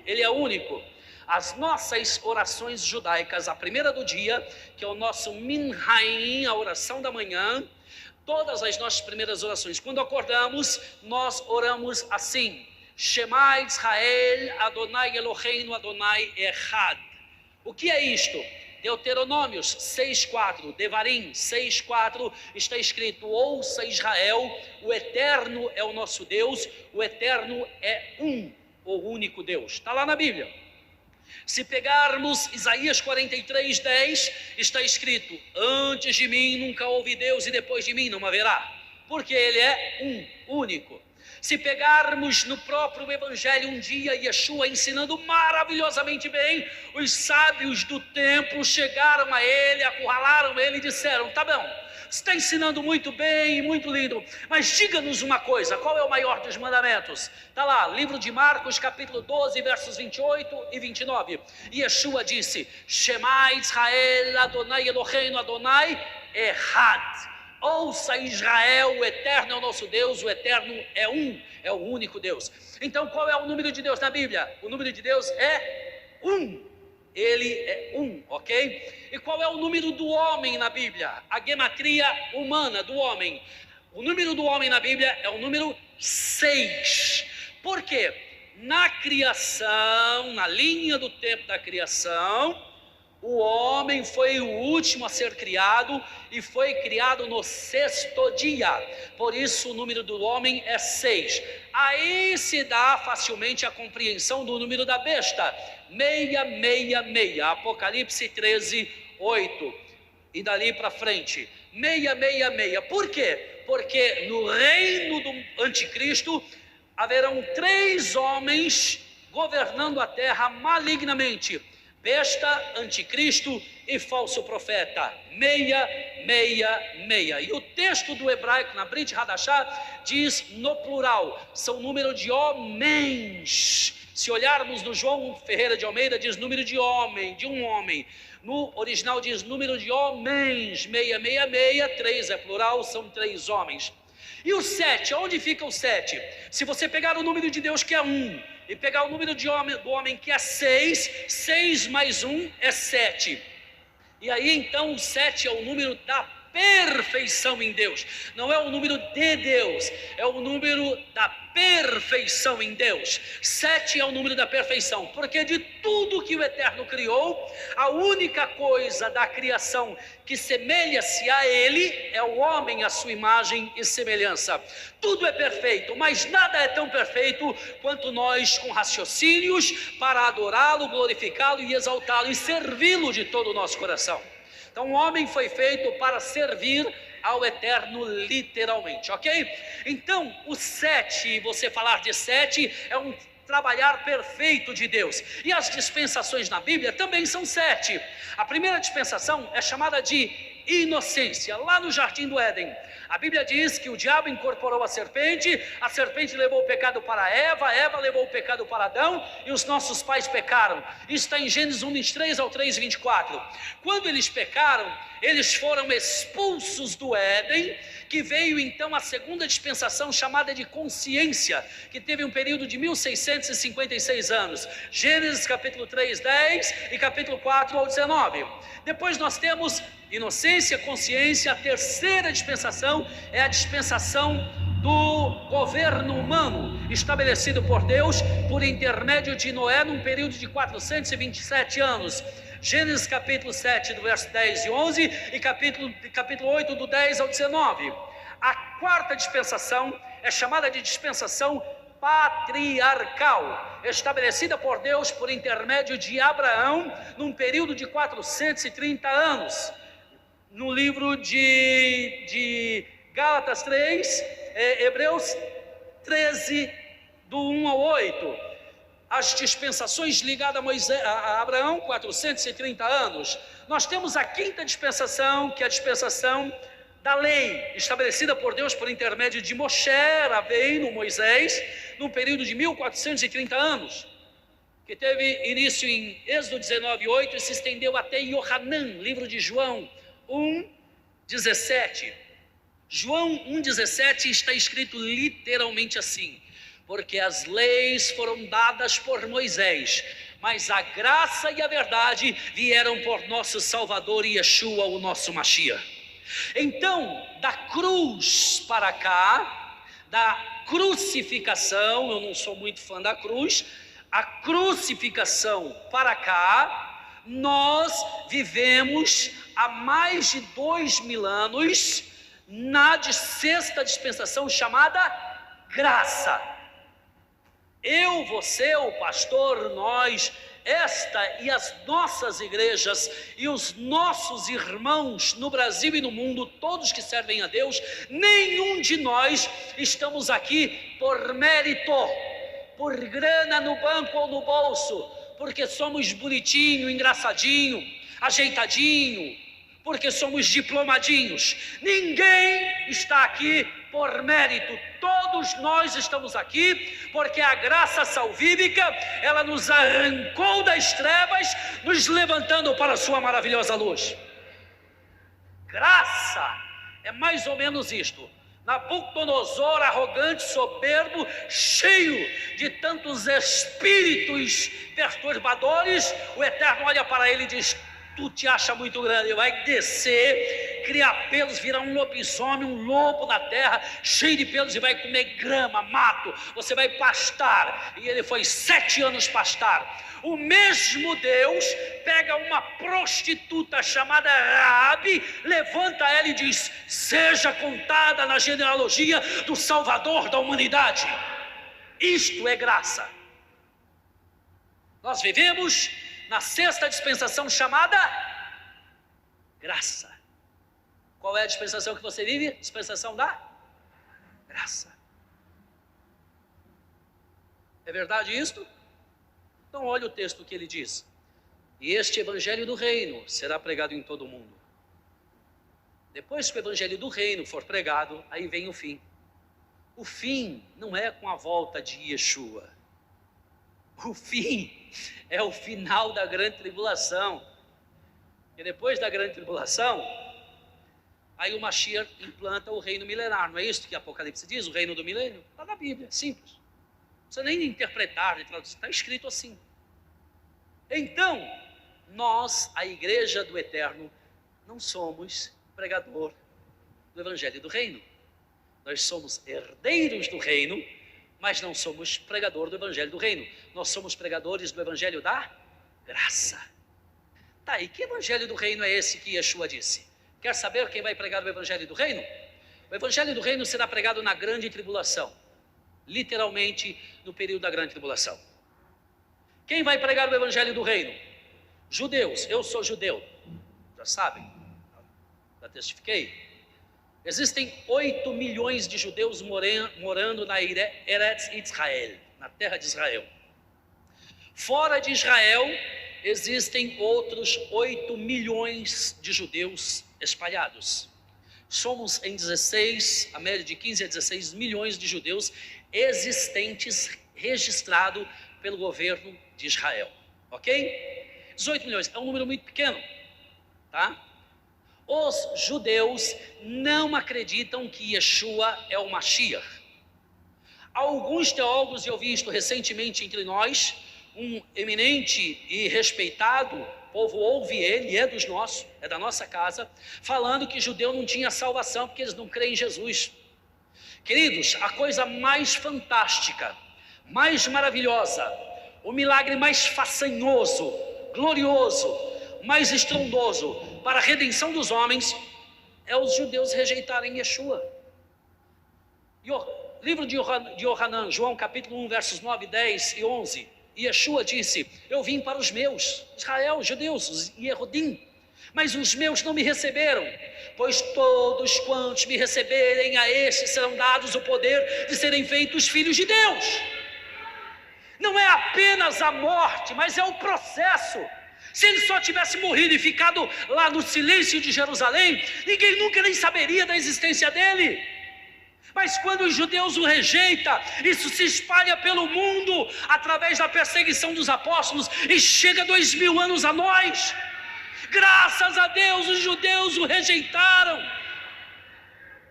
ele é único. As nossas orações judaicas, a primeira do dia, que é o nosso Minhaim, a oração da manhã, todas as nossas primeiras orações, quando acordamos, nós oramos assim: Shema Israel, Adonai Eloheinu, Adonai Echad. O que é isto? Deuteronômios 6,4, Devarim 6,4, está escrito: ouça Israel, o Eterno é o nosso Deus, o Eterno é o único Deus. Está lá na Bíblia. Se pegarmos Isaías 43:10, está escrito: antes de mim nunca houve Deus e depois de mim não haverá, porque ele é único. Se pegarmos no próprio Evangelho, um dia Yeshua ensinando maravilhosamente bem, os sábios do templo chegaram a ele, acurralaram ele e disseram: tá bom, você está ensinando muito bem, muito lindo, mas diga-nos uma coisa, qual é o maior dos mandamentos? Está lá, livro de Marcos, capítulo 12, versos 28 e 29. Yeshua disse: Shema Israel, Adonai Eloheinu, Adonai Echad. Ouça Israel, o Eterno é o nosso Deus, o Eterno é é o único Deus. Então qual é o número de Deus na Bíblia? O número de Deus é ele é ok? E qual é o número do homem na Bíblia? A gematria humana do homem. O número do homem na Bíblia é o número 6. Por quê? Na criação, na linha do tempo da criação, o homem foi o último a ser criado e foi criado no 6º dia. Por isso o número do homem é 6. Aí se dá facilmente a compreensão do número da besta: 666. Apocalipse 13:8. E dali para frente, 666. Por quê? Porque no reino do anticristo haverão 3 homens governando a terra malignamente: besta, anticristo e falso profeta. 666. E o texto do hebraico na Brit Hadashah diz no plural, são número de homens. Se olharmos no João Ferreira de Almeida, diz número de homem, de um homem. No original diz número de homens. 666, 3 é plural, são 3 homens. E o 7, onde fica o 7? Se você pegar o número de Deus, que é 1, e pegar o número do homem, que é 6, 6 mais 1 é 7. E aí então o 7 é o número da perfeição em Deus. Não é o número de Deus, é o número da perfeição em Deus. 7 é o número da perfeição, porque de tudo que o Eterno criou, a única coisa da criação que semelha-se a ele é o homem, a sua imagem e semelhança. Tudo é perfeito, mas nada é tão perfeito quanto nós, com raciocínios para adorá-lo, glorificá-lo e exaltá-lo e servi-lo de todo o nosso coração. Então o homem foi feito para servir ao Eterno literalmente, ok? Então o 7, você falar de 7 é um trabalhar perfeito de Deus. E as dispensações na Bíblia também são 7. A primeira dispensação é chamada de inocência, lá no Jardim do Éden. A Bíblia diz que o diabo incorporou a serpente levou o pecado para Eva, Eva levou o pecado para Adão e os nossos pais pecaram. Isso está em Gênesis 1:3 ao 3:24. Quando eles pecaram, eles foram expulsos do Éden, que veio então a segunda dispensação chamada de consciência, que teve um período de 1656 anos. Gênesis capítulo 3:10 e capítulo 4 ao 19. Depois nós temos inocência, consciência. A terceira dispensação é a dispensação do governo humano, estabelecido por Deus por intermédio de Noé num período de 427 anos. Gênesis capítulo 7, do verso 10 e 11 e capítulo 8, do 10 ao 19. A quarta dispensação é chamada de dispensação patriarcal, estabelecida por Deus por intermédio de Abraão num período de 430 anos. No livro de Gálatas 3, Hebreus 13, do 1 ao 8. As dispensações ligadas a Abraão, 430 anos. Nós temos a quinta dispensação, que é a dispensação da lei, estabelecida por Deus por intermédio de Moshe Rabbeinu, Moisés, num período de 1430 anos, que teve início em Êxodo 19:8 e se estendeu até Yohanan, livro de João 1:17. João 1,17 está escrito literalmente assim: porque as leis foram dadas por Moisés, mas a graça e a verdade vieram por nosso Salvador Yeshua, o nosso Mashiach. Então, da cruz para cá, da crucificação, eu não sou muito fã da cruz, a crucificação para cá, nós vivemos há mais de 2000 anos na sexta dispensação chamada graça. Eu, você, o pastor, nós, esta e as nossas igrejas e os nossos irmãos no Brasil e no mundo, todos que servem a Deus, nenhum de nós estamos aqui por mérito, por grana no banco ou no bolso, porque somos bonitinho, engraçadinho, ajeitadinho, porque somos diplomadinhos. Ninguém está aqui por mérito. Todos nós estamos aqui porque a graça salvífica, ela nos arrancou das trevas, nos levantando para a sua maravilhosa luz. Graça é mais ou menos isto. Nabucodonosor, arrogante, soberbo, cheio de tantos espíritos perturbadores, o Eterno olha para ele e diz: tu te acha muito grande, vai descer, criar pelos, virar um lobisomem, um lobo na terra, cheio de pelos, e vai comer grama, mato, você vai pastar. E ele foi 7 anos pastar. O mesmo Deus pega uma prostituta chamada Raabe, levanta ela e diz: seja contada na genealogia do Salvador da humanidade. Isto é graça. Nós vivemos na sexta dispensação chamada graça. Qual é a dispensação que você vive? Dispensação da graça. É verdade isto? Então olha o texto que ele diz: e este evangelho do reino será pregado em todo o mundo. Depois que o evangelho do reino for pregado, aí vem o fim. O fim não é com a volta de Yeshua. O fim é o final da grande tribulação. E depois da grande tribulação, aí o Mashiach implanta o reino milenar. Não é isso que Apocalipse diz? O reino do milênio? Está na Bíblia, simples. Não precisa nem interpretar, está escrito assim. Então, nós, a igreja do Eterno, não somos pregador do evangelho do reino. Nós somos herdeiros do reino, mas não somos pregador do evangelho do reino. Nós somos pregadores do evangelho da graça. Tá, e que evangelho do reino é esse que Yeshua disse? Quer saber quem vai pregar o evangelho do reino? O evangelho do reino será pregado na grande tribulação, literalmente no período da grande tribulação. Quem vai pregar o evangelho do reino? Judeus. Eu sou judeu, já sabem, já testifiquei. Existem 8 milhões de judeus morando na Eretz Israel, na terra de Israel. Fora de Israel, existem outros 8 milhões de judeus espalhados. Somos em 16, a média de 15 a 16 milhões de judeus existentes, registrado pelo governo de Israel, ok? 18 milhões, é um número muito pequeno, tá? Os judeus não acreditam que Yeshua é o Mashiach. Alguns teólogos, e eu vi isto recentemente entre nós, um eminente e respeitado, o povo ouve ele, é dos nossos, é da nossa casa, falando que judeu não tinha salvação porque eles não creem em Jesus. Queridos, a coisa mais fantástica, mais maravilhosa, o milagre mais façanhoso, glorioso, mais estrondoso para a redenção dos homens é os judeus rejeitarem Yeshua. Livro de Yohanan, João capítulo 1, versos 9, 10 e 11. Yeshua disse: eu vim para os meus, Israel, judeus, os Yehudim, mas os meus não me receberam, pois todos quantos me receberem, a estes serão dados o poder de serem feitos filhos de Deus. Não é apenas a morte, mas é o processo. Se ele só tivesse morrido e ficado lá no silêncio de Jerusalém, ninguém nunca nem saberia da existência dele. Mas quando os judeus o rejeitam, isso se espalha pelo mundo, através da perseguição dos apóstolos, e chega 2000 anos a nós. Graças a Deus os judeus o rejeitaram.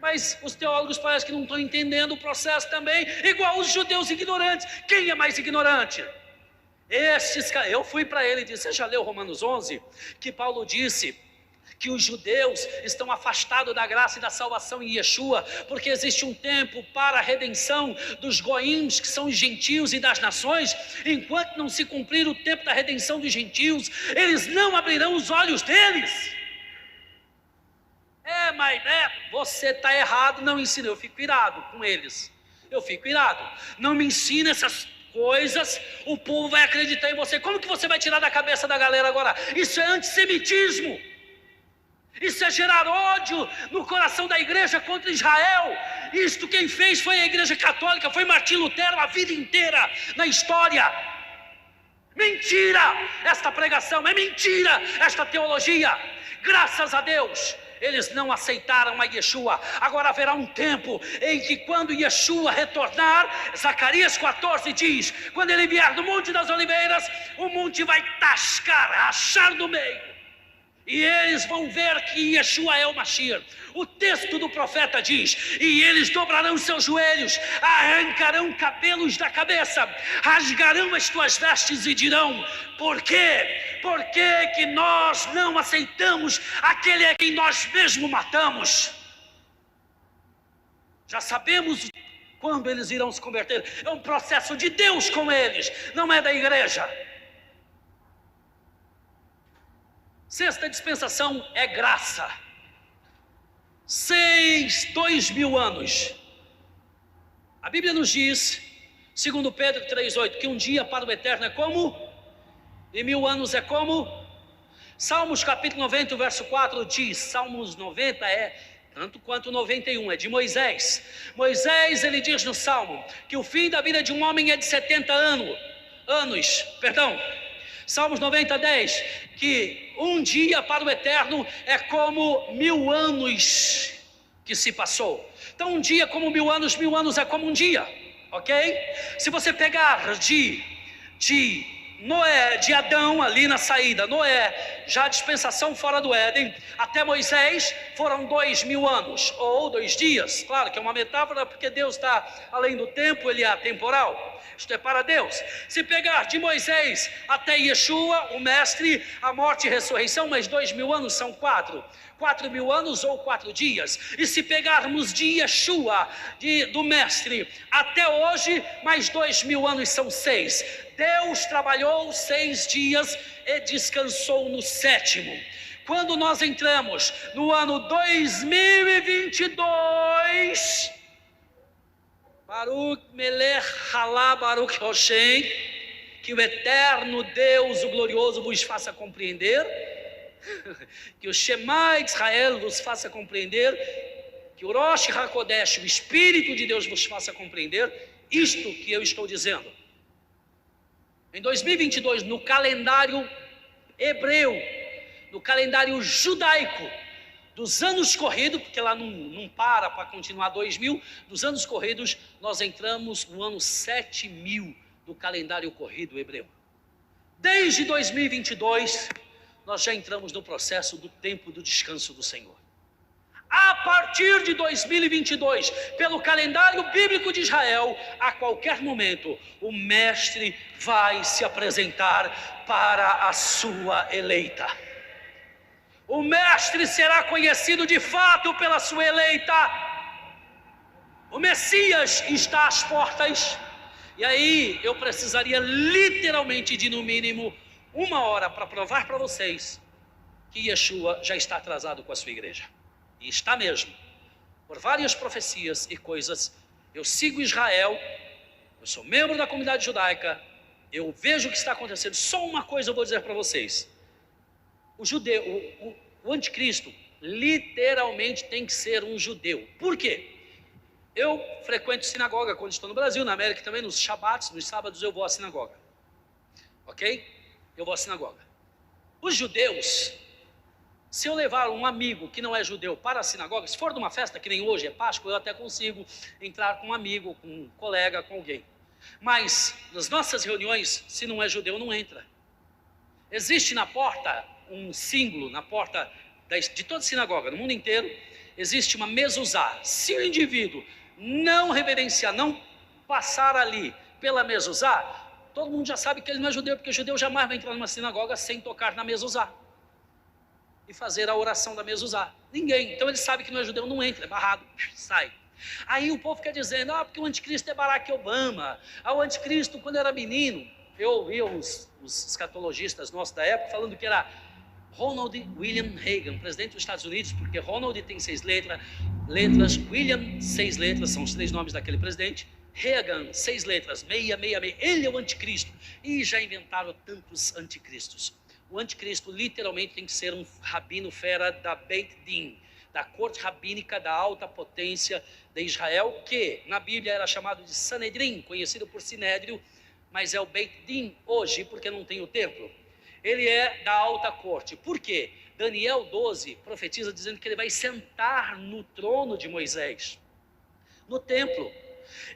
Mas os teólogos parecem que não estão entendendo o processo também, igual os judeus ignorantes. Quem é mais ignorante? Eu fui para ele e disse: você já leu Romanos 11? Que Paulo disse que os judeus estão afastados da graça e da salvação em Yeshua, porque existe um tempo para a redenção dos goíms, que são os gentios, e das nações. Enquanto não se cumprir o tempo da redenção dos gentios, eles não abrirão os olhos deles. Mas você está errado, não ensina. Eu fico irado com eles, eu fico irado. Não me ensina essas coisas, o povo vai acreditar em você. Como que você vai tirar da cabeça da galera agora? Isso é antissemitismo. Isso é gerar ódio no coração da igreja contra Israel. Isto quem fez foi a igreja católica, foi Martim Lutero a vida inteira na história. Mentira esta pregação, é mentira esta teologia. Graças a Deus, eles não aceitaram a Yeshua. Agora haverá um tempo em que, quando Yeshua retornar, Zacarias 14 diz: quando ele vier do Monte das Oliveiras, o monte vai tascar, rachar no meio, e eles vão ver que Yeshua é o Mashiach. O texto do profeta diz: e eles dobrarão seus joelhos, arrancarão cabelos da cabeça, rasgarão as tuas vestes e dirão: por quê? Por que nós não aceitamos aquele a quem nós mesmos matamos? Já sabemos quando eles irão se converter. É um processo de Deus com eles, não é da igreja. Sexta dispensação é graça. 2.000 anos. A Bíblia nos diz, segundo Pedro 3,8, que um dia para o eterno é como? E 1000 anos é como? Salmos capítulo 90, verso 4 diz, Salmos 90 é tanto quanto 91, é de Moisés. Moisés, ele diz no Salmo, que o fim da vida de um homem é de 70 anos. Salmos 90, 10, que um dia para o eterno é como 1000 anos que se passou. Então um dia como 1000 anos é como um dia, ok? Se você pegar de Noé, de Adão ali na saída, Noé, já a dispensação fora do Éden, até Moisés foram 2000 anos, ou 2 dias, claro que é uma metáfora, porque Deus está além do tempo, ele é atemporal. Isto é para Deus. Se pegar de Moisés até Yeshua, o mestre, a morte e ressurreição, mais 2000 anos são 4.000 anos ou 4 dias. E se pegarmos de Yeshua, do mestre, até hoje, mais 2000 anos são 6. Deus trabalhou 6 dias e descansou no 7º. Quando nós entramos no ano 2022, Baruch Melech Halá Baruch Hoshem, que o eterno Deus, o glorioso, vos faça compreender, que o Shema Israel vos faça compreender, que o Rosh HaKodesh, o Espírito de Deus, vos faça compreender isto que eu estou dizendo. Em 2022, no calendário hebreu, no calendário judaico, dos anos corridos, porque lá não para continuar 2000, dos anos corridos, nós entramos no ano 7000 do calendário corrido hebreu. Desde 2022, nós já entramos no processo do tempo do descanso do Senhor. A partir de 2022, pelo calendário bíblico de Israel, a qualquer momento, o mestre vai se apresentar para a sua eleita. O mestre será conhecido de fato pela sua eleita. O Messias está às portas. E aí eu precisaria literalmente de no mínimo 1 hora para provar para vocês que Yeshua já está atrasado com a sua igreja. E está mesmo. Por várias profecias e coisas. Eu sigo Israel. Eu sou membro da comunidade judaica. Eu vejo o que está acontecendo. Só uma coisa eu vou dizer para vocês. O anticristo literalmente tem que ser um judeu. Por quê? Eu frequento sinagoga quando estou no Brasil, na América também, nos shabbats, nos sábados eu vou à sinagoga. Ok? Eu vou à sinagoga. Os judeus, se eu levar um amigo que não é judeu para a sinagoga, se for de uma festa que nem hoje é Páscoa, eu até consigo entrar com um amigo, com um colega, com alguém. Mas nas nossas reuniões, se não é judeu, não entra. Existe na porta um símbolo, na porta de toda sinagoga no mundo inteiro, existe uma mezuzá. Se o indivíduo não reverenciar, não passar ali pela mezuzá, todo mundo já sabe que ele não é judeu, porque o judeu jamais vai entrar numa sinagoga sem tocar na mezuzá e fazer a oração da mezuzá. Ninguém. Então ele sabe que não é judeu, não entra, é barrado, sai. Aí o povo fica dizendo, porque o anticristo é Barack Obama. O anticristo, quando era menino, eu ouvia os escatologistas nossos da época falando que era Ronald William Reagan, presidente dos Estados Unidos, porque Ronald tem 6 letras, William 6 letras, são os 3 nomes daquele presidente, Reagan 6 letras, 666, ele é o anticristo. E já inventaram tantos anticristos. O anticristo literalmente tem que ser um rabino fera da Beit Din, da corte rabínica da alta potência de Israel, que na Bíblia era chamado de Sanedrim, conhecido por Sinédrio, mas é o Beit Din hoje, porque não tem o templo. Ele é da alta corte. Por quê? Daniel 12 profetiza dizendo que ele vai sentar no trono de Moisés, no templo.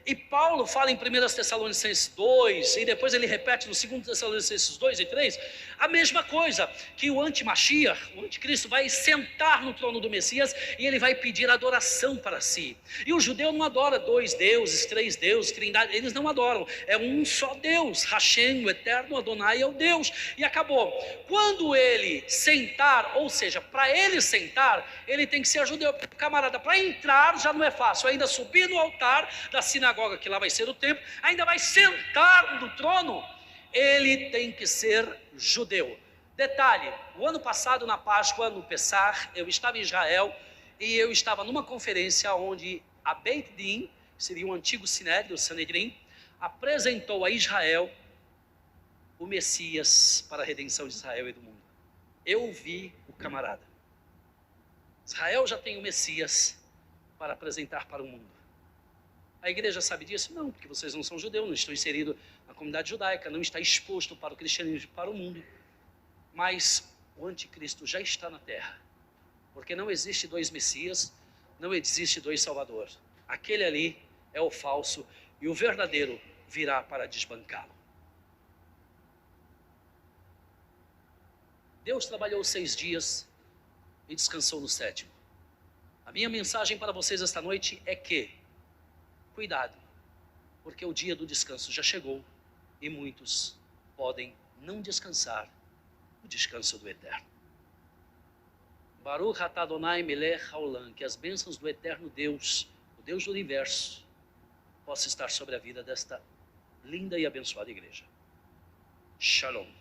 E Paulo fala em 1 Tessalonicenses 2, e depois ele repete no 2 Tessalonicenses 2 e 3, a mesma coisa, que o anti-Mashiach, o anticristo, vai sentar no trono do Messias e ele vai pedir adoração para si. E o judeu não adora 2 deuses, 3 deuses, trindade, eles não adoram, é um só Deus, Hashem, o eterno Adonai é o Deus, e acabou. Quando ele sentar, ou seja, para ele sentar, ele tem que ser judeu, camarada, para entrar já não é fácil, ainda subir no altar da sinagoga, que lá vai ser o templo, ainda vai sentar no trono, ele tem que ser judeu. Detalhe, o ano passado na Páscoa, no Pessah, eu estava em Israel e eu estava numa conferência onde a Beit Din, que seria um antigo Sinédrio, o Sanedrim, apresentou a Israel o Messias para a redenção de Israel e do mundo. Eu vi o camarada. Israel já tem o Messias para apresentar para o mundo. A igreja sabe disso? Não, porque vocês não são judeus, não estão inseridos na comunidade judaica, não está exposto para o cristianismo, para o mundo. Mas o anticristo já está na terra, porque não existe 2 Messias, não existe 2 Salvadores. Aquele ali é o falso e o verdadeiro virá para desbancá-lo. Deus trabalhou 6 dias e descansou no 7º. A minha mensagem para vocês esta noite é que cuidado, porque o dia do descanso já chegou e muitos podem não descansar o descanso do Eterno. Baruch atah Adonai melech haolam, que as bênçãos do Eterno Deus, o Deus do universo, possam estar sobre a vida desta linda e abençoada igreja. Shalom.